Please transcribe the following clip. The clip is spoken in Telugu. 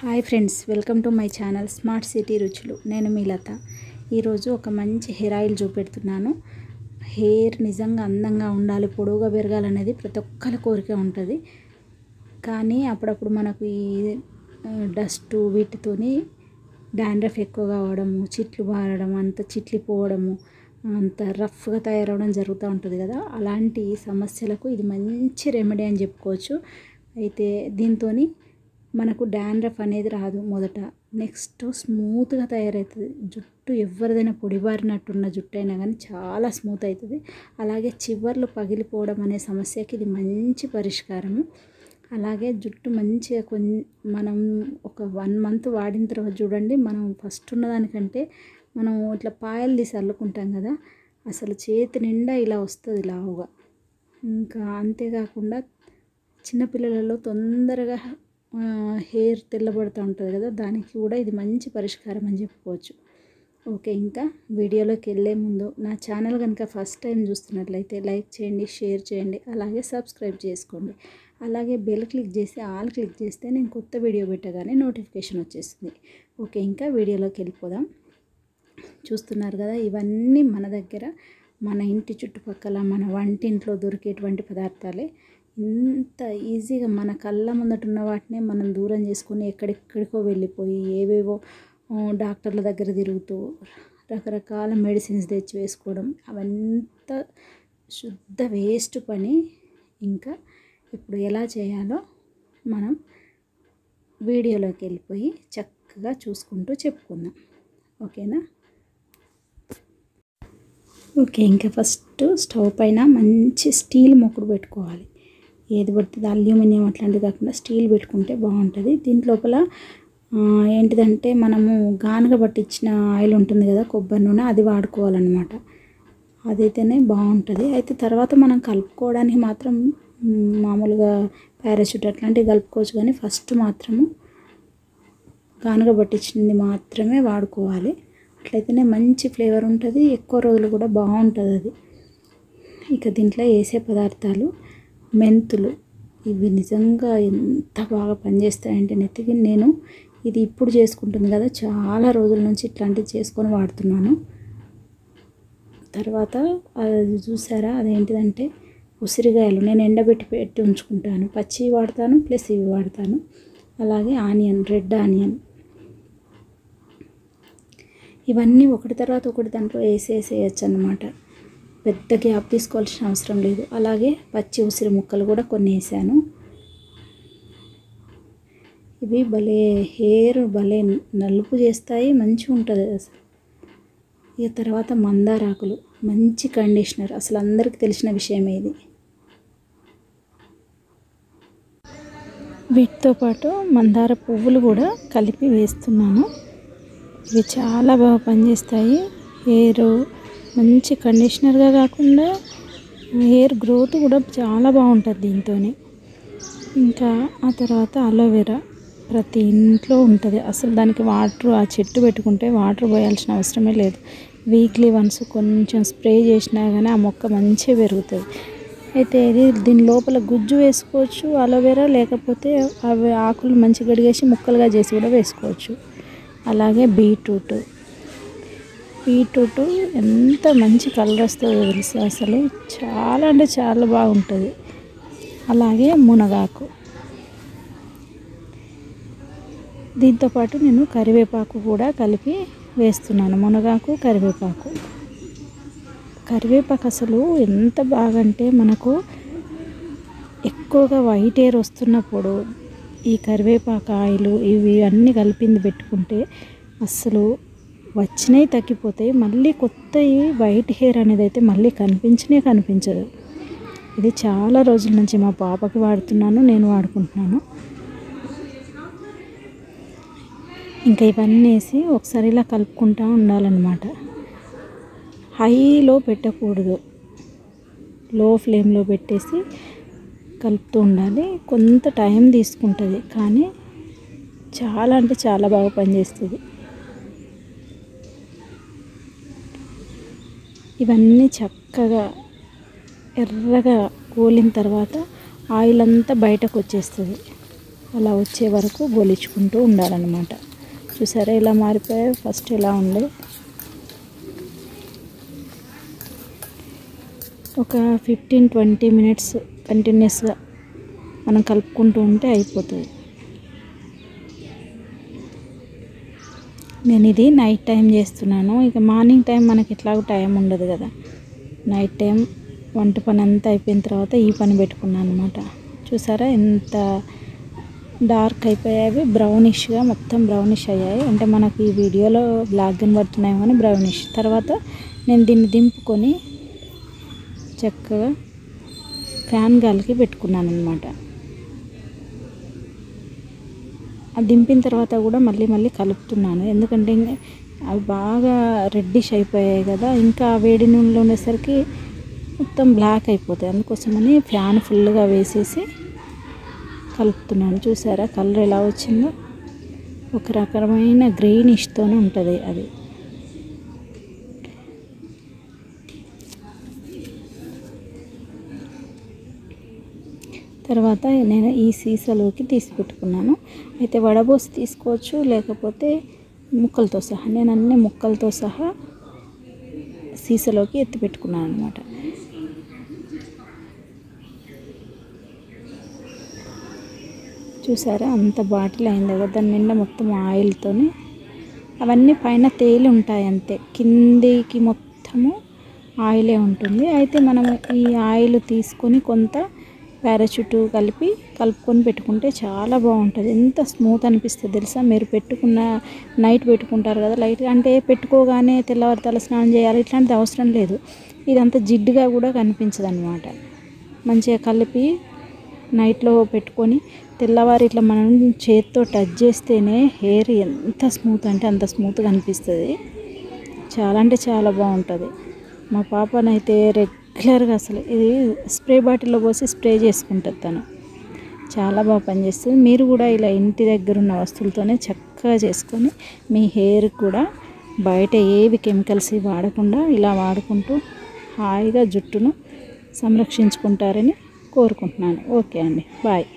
Hi friends, welcome to my channel smart city రుచులు. నేను మీ లత. ఈరోజు ఒక మంచి హెయిర్ ఆయిల్ చూపెడుతున్నాను. హెయిర్ నిజంగా అందంగా ఉండాలి, పొడవుగా పెరగాలనేది ప్రతి ఒక్కరి కోరిక ఉంటుంది. కానీ అప్పుడప్పుడు మనకు ఈ డస్ట్ వీటితోని డాండ్రఫ్ ఎక్కువగా అవ్వడము, చిట్లు బారడం, అంత చిట్లిపోవడము, అంత రఫ్గా తయారవడం జరుగుతూ ఉంటుంది కదా. అలాంటి సమస్యలకు ఇది మంచి రెమెడీ అని చెప్పుకోవచ్చు. అయితే దీంతో మనకు డాండ్రఫ్ అనేది రాదు. మొదట నెక్స్ట్ స్మూత్గా తయారవుతుంది జుట్టు. ఎవరిదైనా పొడిబారినట్టున్న జుట్టు అయినా కానీ చాలా స్మూత్ అవుతుంది. అలాగే చివర్లు పగిలిపోవడం అనే సమస్యకి ఇది మంచి పరిష్కారము. అలాగే జుట్టు మంచిగా మనం ఒక 1 మంత్ వాడిన తర్వాత చూడండి, మనం ఫస్ట్ ఉన్నదానికంటే మనం ఇట్లా పాయలు తీసి అల్లుకుంటాం కదా, అసలు చేతి నిండా ఇలా వస్తుంది లావుగా. ఇంకా అంతేకాకుండా చిన్నపిల్లలలో తొందరగా హెయిర్ తెల్లబడుతూ ఉంటుంది కదా, దానికి కూడా ఇది మంచి పరిష్కారం అని చెప్పుకోవచ్చు. ఓకే, ఇంకా వీడియోలోకి వెళ్ళే ముందు నా ఛానల్ కనుక ఫస్ట్ టైం చూస్తున్నట్లయితే లైక్ చేయండి, షేర్ చేయండి, అలాగే సబ్స్క్రైబ్ చేసుకోండి. అలాగే బెల్ క్లిక్ చేసి ఆల్ క్లిక్ చేస్తే నేను కొత్త వీడియో పెట్టగానే నోటిఫికేషన్ వచ్చేస్తుంది. ఓకే, ఇంకా వీడియోలోకి వెళ్ళిపోదాం. చూస్తున్నారు కదా, ఇవన్నీ మన దగ్గర మన ఇంటి చుట్టుపక్కల మన వంటింట్లో దొరికేటువంటి పదార్థాలే. ఇంత ఈజీగా మన కళ్ళ ముందట ఉన్న వాటినే మనం దూరం చేసుకొని ఎక్కడెక్కడికో వెళ్ళిపోయి ఏవేవో డాక్టర్ల దగ్గర తిరుగుతూ రకరకాల మెడిసిన్స్ తెచ్చి వేసుకోవడం, అవంతా శుద్ధ వేస్ట్ పని. ఇంకా ఇప్పుడు ఎలా చేయాలో మనం వీడియోలోకి వెళ్ళిపోయి చక్కగా చూసుకుంటూ చెప్పుకుందాం. ఓకేనా? ఓకే, ఇంకా ఫస్ట్ స్టవ్ పైన మంచి స్టీల్ మొక్కుడు పెట్టుకోవాలి. ఏది పడుతుంది, అల్యూమినియం అట్లాంటివి కాకుండా స్టీల్ పెట్టుకుంటే బాగుంటుంది. దీంట్లోపల ఏంటిదంటే మనము గానుగ పట్టించిన ఆయిల్ ఉంటుంది కదా, కొబ్బరి నూనె, అది వాడుకోవాలన్నమాట. అదైతేనే బాగుంటుంది. అయితే తర్వాత మనం కలుపుకోవడానికి మాత్రం మామూలుగా పారాషూట్ అట్లాంటివి కలుపుకోవచ్చు, కానీ ఫస్ట్ మాత్రము గానుగ పట్టించింది మాత్రమే వాడుకోవాలి. అట్లయితేనే మంచి ఫ్లేవర్ ఉంటుంది, ఎక్కువ రోజులు కూడా బాగుంటుంది అది. ఇక దీంట్లో వేసే పదార్థాలు మెంతులు. ఇవి నిజంగా ఎంత బాగా పనిచేస్తాయంటే నెత్తికి. నేను ఇది ఇప్పుడు చేసుకుంటుంది కదా, చాలా రోజుల నుంచి ఇట్లాంటివి చేసుకొని వాడుతున్నాను. తర్వాత అది చూసారా, అదేంటిదంటే ఉసిరికాయలు. నేను ఎండబెట్టి ఉంచుకుంటాను. పచ్చి వాడతాను, ప్లస్ ఇవి వాడతాను. అలాగే ఆనియన్, రెడ్ ఆనియన్. ఇవన్నీ ఒకటి తర్వాత ఒకటి దాంట్లో వేసేయచ్చు అన్నమాట. పెద్ద గ్యాప్ తీసుకోవాల్సిన అవసరం లేదు. అలాగే పచ్చి ఉసిరి ముక్కలు కూడా కొన్ని వేసాను. ఇవి భలే హెయిర్ భలే నలుపు చేస్తాయి, మంచిగా ఉంటుంది అసలు. ఇక తర్వాత మందారాకులు, మంచి కండిషనర్. అసలు అందరికీ తెలిసిన విషయమే ఇది. వీటితో పాటు మందార పువ్వులు కూడా కలిపి వేస్తున్నాను. ఇవి చాలా బాగా పనిచేస్తాయి. హెయిర్ మంచి కండిషనర్గా కాకుండా హెయిర్ గ్రోత్ కూడా చాలా బాగుంటుంది దీంతో. ఇంకా ఆ తర్వాత అలోవెరా ప్రతి ఇంట్లో ఉంటుంది. అసలు దానికి వాటర్, ఆ చెట్టు పెట్టుకుంటే వాటర్ పోయాల్సిన అవసరమే లేదు. వీక్లీ వన్స్ కొంచెం స్ప్రే చేసినా కానీ ఆ మొక్క మంచిగా పెరుగుతుంది. అయితే దీని లోపల గుజ్జు వేసుకోవచ్చు అలోవెరా, లేకపోతే అవి ఆకులు మంచిగా కడిగేసి ముక్కలుగా చేసి కూడా వేసుకోవచ్చు. అలాగే బీట్రూట్ ఎంత మంచి కలర్ వస్తుందో తెలుసు, అసలు చాలా అంటే చాలా బాగుంటుంది. అలాగే మునగాకు. దీంతోపాటు నేను కరివేపాకు కూడా కలిపి వేస్తున్నాను. మునగాకు, కరివేపాకు అసలు ఎంత బాగంటే మనకు ఎక్కువగా వైట్ హెయిర్ వస్తున్నప్పుడు ఈ కరివేపాకు ఆయిల్ ఇవి అన్నీ కలిపింది పెట్టుకుంటే అసలు వచ్చినవి తగ్గిపోతాయి. మళ్ళీ కొత్త వైట్ హెయిర్ అనేది అయితే మళ్ళీ కనిపించదు. ఇది చాలా రోజుల నుంచి మా పాపకి వాడుతున్నాను, నేను వాడుకుంటున్నాను. ఇంకా ఇవన్నీ వేసి ఒకసారి ఇలా కలుపుకుంటూ ఉండాలన్నమాట. హైలో పెట్టకూడదు, లో ఫ్లేమ్లో పెట్టేసి కలుపుతూ ఉండాలి. కొంత టైం తీసుకుంటుంది, కానీ చాలా అంటే చాలా బాగా పనిచేస్తుంది. ఇవన్నీ చక్కగా ఎర్రగా కోలిన తర్వాత ఆయిల్ అంతా బయటకు వచ్చేస్తుంది. అలా వచ్చే వరకు గొలిచుకుంటూ ఉండాలన్నమాట. చూసారా ఇలా మారిపోయాయి. ఫస్ట్ ఇలా ఉండే ఒక 15-20 మినిట్స్ కంటిన్యూస్గా మనం కలుపుకుంటూ ఉంటే అయిపోతుంది. నేను ఇది నైట్ టైం చేస్తున్నాను. ఇక మార్నింగ్ టైం మనకి ఎట్లాగో టైం ఉండదు కదా. నైట్ టైం వంట పని అంతా అయిపోయిన తర్వాత ఈ పని పెట్టుకున్నాను అనమాట. చూసారా ఎంత డార్క్ అయిపోయాయి, బ్రౌనిష్గా మొత్తం బ్రౌనిష్ అయ్యాయి. అంటే మనకి ఈ వీడియోలో బ్లాక్ కనబడుతున్నాయి కానీ బ్రౌనిష్. తర్వాత నేను దీన్ని దింపుకొని చక్కగా ఫ్యాన్ గాలికి పెట్టుకున్నాను అనమాట. అది దింపిన తర్వాత కూడా మళ్ళీ కలుపుతున్నాను, ఎందుకంటే అవి బాగా రెడ్డిష్ అయిపోయాయి కదా. ఇంకా వేడి నూనెలో ఉండేసరికి మొత్తం బ్లాక్ అయిపోతాయి. అందుకోసమని ఫ్యాన్ ఫుల్గా వేసేసి కలుపుతున్నాను. చూసారా కలర్ ఎలా వచ్చిందో, ఒక రకమైన గ్రీనిష్తోనే ఉంటుంది అది. తర్వాత నేను ఈ సీసాలోకి తీసి పెట్టుకున్నాను. అయితే వడబోసి తీసుకోవచ్చు, లేకపోతే ముక్కలతో సహా. నేను అన్ని ముక్కలతో సహా సీసాలోకి ఎత్తి పెట్టుకున్నాను అనమాట. చూసారా అంత బాటిల్ అయింది కదా, దాని నిండా మొత్తం ఆయిల్తోని. అవన్నీ పైన తేలి ఉంటాయి అంతే, కిందికి మొత్తము ఆయిలే ఉంటుంది. అయితే మనం ఈ ఆయిల్ తీసుకొని కొంత పారాచూట్ కలుపుకొని పెట్టుకుంటే చాలా బాగుంటుంది. ఎంత స్మూత్ అనిపిస్తుంది తెలుసా. మీరు పెట్టుకున్న నైట్ పెట్టుకుంటారు కదా లైట్గా, అంటే పెట్టుకోగానే తెల్లవారి తల స్నానం చేయాలి ఇట్లాంటిది అవసరం లేదు. ఇదంతా జిడ్డుగా కూడా కనిపించదు అనమాట. మంచిగా కలిపి నైట్లో పెట్టుకొని తెల్లవారి ఇట్లా మనం చేతితో టచ్ చేస్తేనే హెయిర్ ఎంత స్మూత్ అంటే అంత స్మూత్గా అనిపిస్తుంది. చాలా అంటే చాలా బాగుంటుంది. మా పాపనైతే రెగ్యులర్గా అసలు ఇది స్ప్రే బాటిల్లో పోసి స్ప్రే చేసుకుంటుంది తను. చాలా బాగా పనిచేస్తుంది. మీరు కూడా ఇలా ఇంటి దగ్గర ఉన్న వస్తువులతోనే చక్కగా చేసుకొని మీ హెయిర్ కూడా బయట ఏవి కెమికల్స్ వాడకుండా ఇలా వాడుకుంటూ హాయిగా జుట్టును సంరక్షించుకుంటారని కోరుకుంటున్నాను. ఓకే అండి, బాయ్.